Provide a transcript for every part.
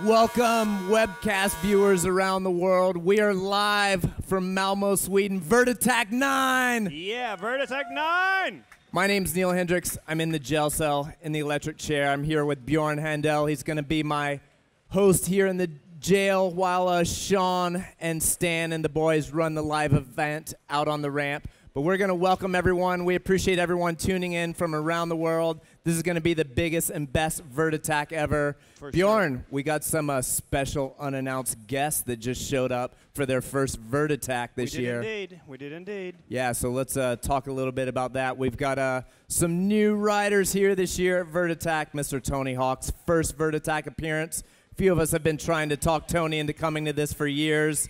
Welcome, webcast viewers around the world. We are live from Malmo, Sweden. Vert Attack 9! Yeah, Vert Attack 9! My name's Neil Hendricks. I'm in the jail cell in the electric chair. I'm here with Bjorn Handel. He's going to be my host here in the jail while Sean and Stan and the boys run the live event out on the ramp. But we're going to welcome everyone. We appreciate everyone tuning in from around the world. This is going to be the biggest and best Vert Attack ever. For Bjorn, sure. we got some special unannounced guests that just showed up for their first Vert Attack this year. We did indeed. Yeah, so let's talk a little bit about that. We've got some new riders here this year at Vert Attack. Mr. Tony Hawk's first Vert Attack appearance. A few of us have been trying to talk Tony into coming to this for years.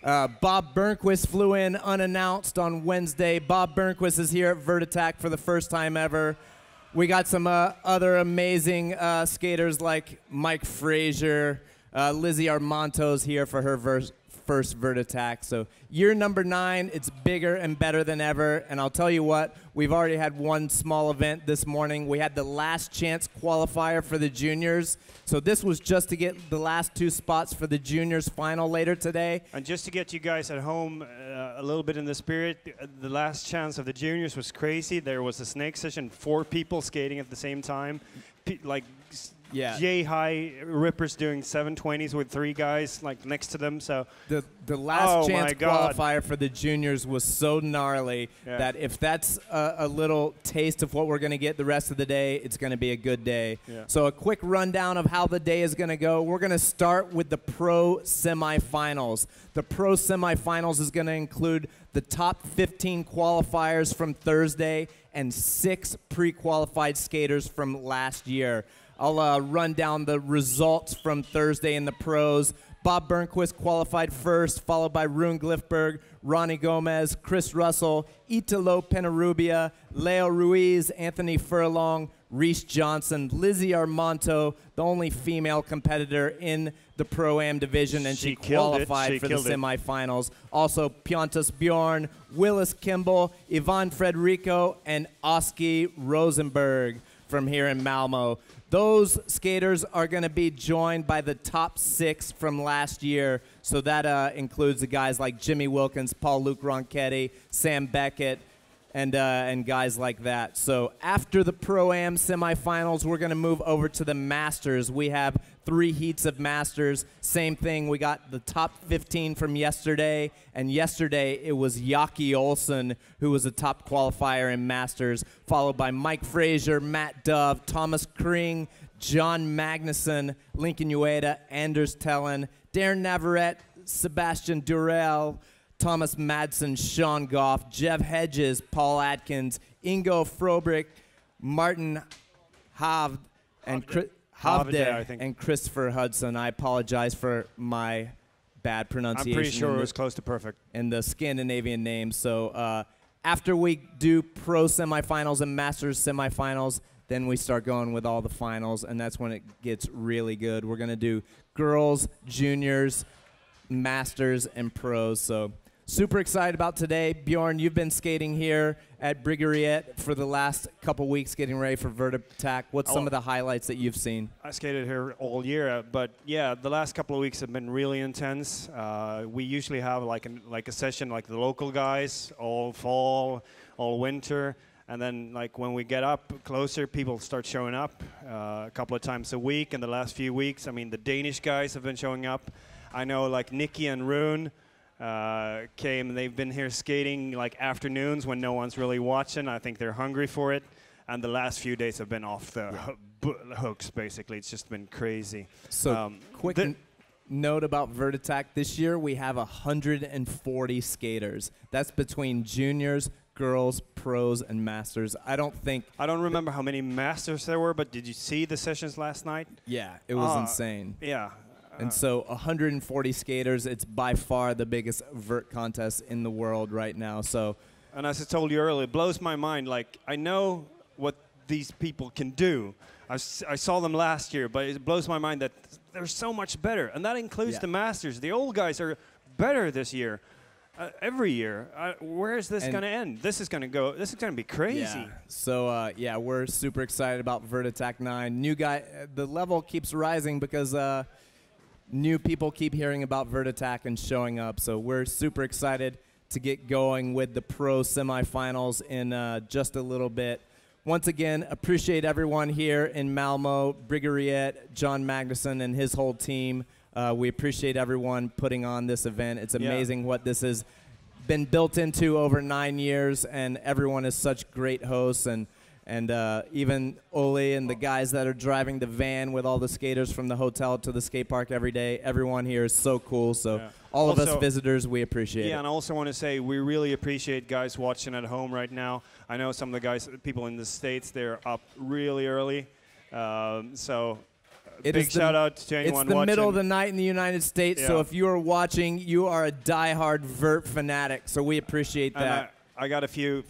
Bob Burnquist flew in unannounced on Wednesday. Bob Burnquist is here at Vert Attack for the first time ever. We got some other amazing skaters like Mike Frazier. Lizzie Armanto's here for her first Vert Attack. So year number 9, it's bigger and better than ever. And I'll tell you what, we've already had one small event this morning. We had the last chance qualifier for the juniors. So this was just to get the last 2 spots for the juniors final later today. And just to get you guys at home a little bit in the spirit, the last chance of the juniors was crazy. There was a snake session, 4 people skating at the same time. Yeah. J-high rippers doing 720s with 3 guys like next to them. So the last chance qualifier for the juniors was so gnarly that if that's a little taste of what we're going to get the rest of the day, it's going to be a good day. Yeah. So a quick rundown of how the day is going to go. We're going to start with the pro semifinals. The pro semifinals is going to include the top 15 qualifiers from Thursday and 6 pre-qualified skaters from last year. I'll run down the results from Thursday in the pros. Bob Burnquist qualified first, followed by Rune Glifberg, Ronnie Gomez, Chris Russell, Italo Penarubia, Leo Ruiz, Anthony Furlong, Reese Johnson, Lizzie Armanto, the only female competitor in the Pro-Am division, and she qualified for the semifinals. Also, Piontas Bjorn, Willis Kimball, Ivan Frederico, and Oski Rosenberg from here in Malmo. Those skaters are going to be joined by the top 6 from last year. So that includes the guys like Jimmy Wilkins, Paul-Luc Ronchetti, Sam Beckett, and guys like that. So after the Pro-Am semifinals, we're going to move over to the Masters. We have 3 heats of Masters. Same thing, we got the top 15 from yesterday, and yesterday it was Yaki Olsen who was the top qualifier in Masters, followed by Mike Frazier, Matt Dove, Thomas Kring, John Magnuson, Lincoln Ueda, Anders Tellen, Darren Navarrete, Sebastian Durrell, Thomas Madsen, Sean Goff, Jeff Hedges, Paul Atkins, Ingo Frobrick, Martin Havde, and and Christopher Hudson. I apologize for my bad pronunciation. I'm pretty sure it was close to perfect. And the Scandinavian names. So after we do pro semifinals and masters semifinals, then we start going with all the finals, and that's when it gets really good. We're going to do girls, juniors, masters, and pros. So super excited about today. Bjorn, you've been skating here at Bryggeriet for the last couple weeks getting ready for Vert Attack. What's some of the highlights that you've seen? I skated here all year, but yeah, the last couple of weeks have been really intense. We usually have like a session like the local guys all fall, all winter. And then like when we get up closer, people start showing up a couple of times a week. In the last few weeks, I mean, the Danish guys have been showing up. I know like Nikki and Rune came, and they've been here skating like afternoons when no one's really watching. I think they're hungry for it. And the last few days have been off the hooks, basically. It's just been crazy. So quick note about Vert Attack. This year we have 140 skaters. That's between juniors, girls, pros, and masters. I don't remember how many masters there were, but did you see the sessions last night? Yeah, it was insane. Yeah. And so 140 skaters, it's by far the biggest vert contest in the world right now. So, and as I told you earlier, it blows my mind. Like, I know what these people can do. I saw them last year, but it blows my mind that they're so much better. And that includes the masters. The old guys are better this year. Every year. Where is this going to end? This is going to go. This is going to be crazy. Yeah. So yeah, we're super excited about Vert Attack 9. New guy. The level keeps rising because new people keep hearing about Vert Attack and showing up. So we're super excited to get going with the pro semifinals in just a little bit. Once again, appreciate everyone here in Malmo, Brigariet, John Magnuson, and his whole team. We appreciate everyone putting on this event. It's amazing what this has been built into over 9 years, and everyone is such great hosts, and even Oli and the guys that are driving the van with all the skaters from the hotel to the skate park every day. Everyone here is so cool. So all of us visitors, we appreciate it. Yeah, and I also want to say we really appreciate guys watching at home right now. I know some of the guys, people in the States, they're up really early. So big shout out to anyone watching. It's the middle of the night in the United States, so if you are watching, you are a diehard Vert fanatic. So we appreciate that. I got a few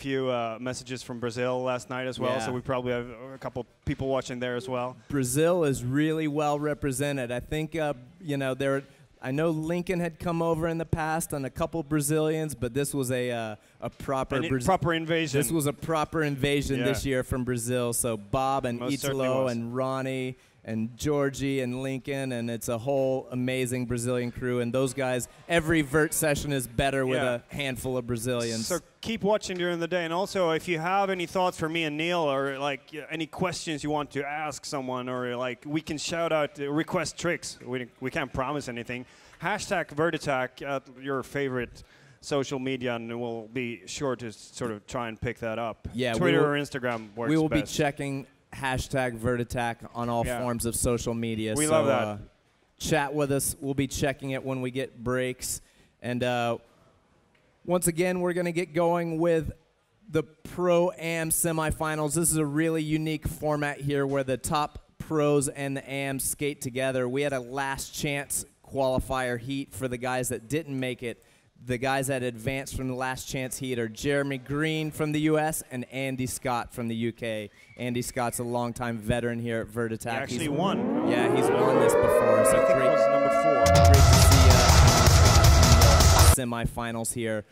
messages from Brazil last night as well, so we probably have a couple people watching there as well. Brazil is really well represented. I think you know, I know Lincoln had come over in the past and a couple Brazilians, but this was a proper invasion. This was a proper invasion this year from Brazil. So Bob and Italo and Ronnie and Georgie and Lincoln, and it's a whole amazing Brazilian crew. And those guys, every Vert session is better with a handful of Brazilians. So keep watching during the day. And also, if you have any thoughts for me and Neil, or like any questions you want to ask someone, or like we can shout out, request tricks. We can't promise anything. Hashtag Vert Attack at your favorite social media, and we'll be sure to sort of try and pick that up. Yeah, Twitter or Instagram works We will best. be checking hashtag Vert Attack on all forms of social media. We love that. Chat with us. We'll be checking it when we get breaks. And once again, we're going to get going with the Pro-Am semifinals. This is a really unique format here where the top pros and the AMs skate together. We had a last chance qualifier heat for the guys that didn't make it. The guys that advanced from the last chance heat are Jeremy Green from the U.S. and Andy Scott from the U.K. Andy Scott's a longtime veteran here at Vert Attack. He actually won. Yeah, he's won this before. So I think it was number 4. Great to see Scott in the semifinals here.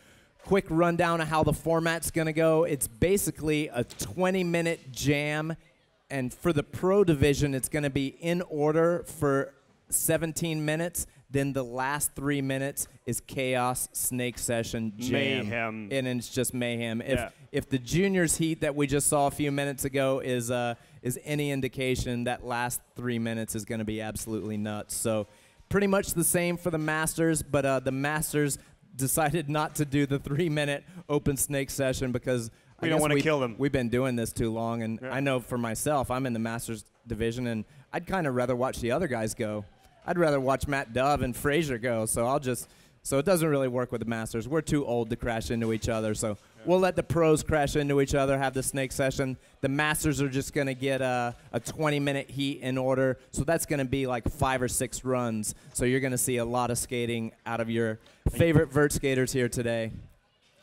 Quick rundown of how the format's going to go. It's basically a 20-minute jam, and for the pro division, it's going to be in order for 17 minutes. Then the last 3 minutes is chaos, snake session, jam. Mayhem. And it's just mayhem. If the juniors heat that we just saw a few minutes ago is any indication, that last 3 minutes is going to be absolutely nuts. So pretty much the same for the Masters, but the Masters decided not to do the 3-minute open snake session because we don't want to kill them. We've been doing this too long, and I know for myself, I'm in the Masters division, and I'd kind of rather watch the other guys go. I'd rather watch Matt Dove and Frazier go, so it doesn't really work with the Masters. We're too old to crash into each other, so we'll let the pros crash into each other, have the snake session. The Masters are just going to get a 20-minute heat in order, so that's going to be like 5 or 6 runs. So you're going to see a lot of skating out of your favorite Vert skaters here today.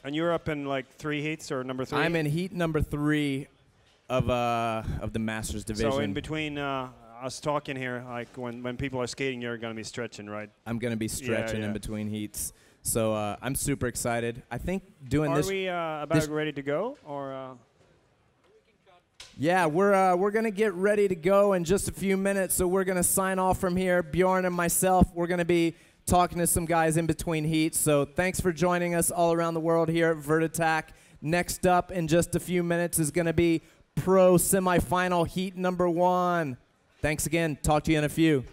And you're up in like 3 heats or number 3? I'm in heat number 3 of the Masters division. So in between us talking here, like when people are skating, you're going to be stretching, right? I'm going to be stretching in between heats. So I'm super excited. I think doing this. Are we about ready to go, or? Yeah, we're going to get ready to go in just a few minutes. So we're going to sign off from here. Bjorn and myself, we're going to be talking to some guys in between heats. So thanks for joining us all around the world here at Vert Attack. Next up in just a few minutes is going to be pro semifinal heat number 1. Thanks again. Talk to you in a few.